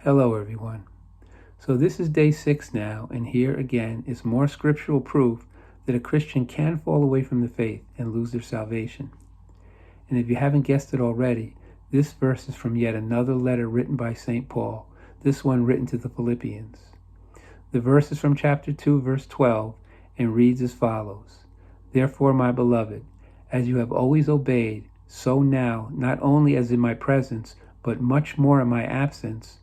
Hello, everyone. So this is day 6 now, and here again is more scriptural proof that a Christian can fall away from the faith and lose their salvation. And if you haven't guessed it already, this verse is from yet another letter written by St. Paul, this one written to the Philippians. The verse is from chapter 2, verse 12, and reads as follows: Therefore, my beloved, as you have always obeyed, so now, not only as in my presence, but much more in my absence,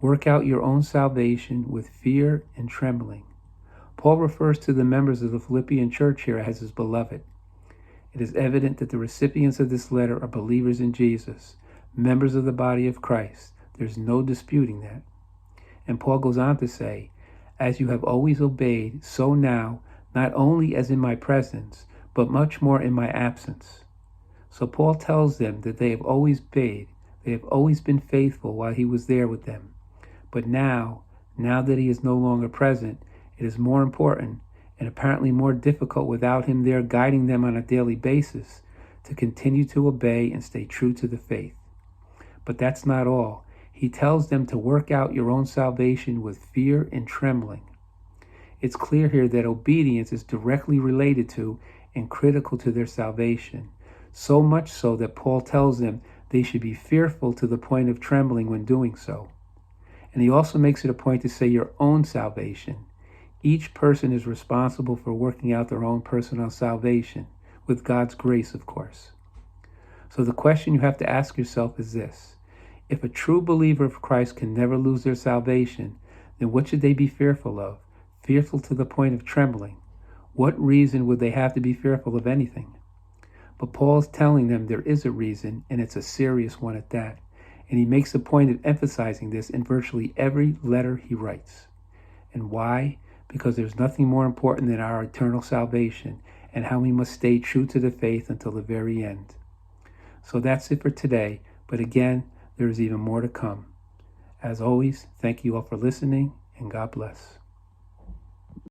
work out your own salvation with fear and trembling. Paul refers to the members of the Philippian church here as his beloved. It is evident that the recipients of this letter are believers in Jesus, members of the body of Christ. There's no disputing that. And Paul goes on to say, as you have always obeyed, so now, not only as in my presence, but much more in my absence. So Paul tells them that they have always obeyed, they have always been faithful while he was there with them. But now that he is no longer present, it is more important and apparently more difficult without him there guiding them on a daily basis to continue to obey and stay true to the faith. But that's not all. He tells them to work out your own salvation with fear and trembling. It's clear here that obedience is directly related to and critical to their salvation, so much so that Paul tells them they should be fearful to the point of trembling when doing so. And he also makes it a point to say your own salvation. Each person is responsible for working out their own personal salvation, with God's grace, of course. So the question you have to ask yourself is this: if a true believer of Christ can never lose their salvation, then what should they be fearful of? Fearful to the point of trembling. What reason would they have to be fearful of anything? But Paul's telling them there is a reason, and it's a serious one at that. And he makes a point of emphasizing this in virtually every letter he writes. And why? Because there's nothing more important than our eternal salvation and how we must stay true to the faith until the very end. So that's it for today. But again, there is even more to come. As always, thank you all for listening, and God bless.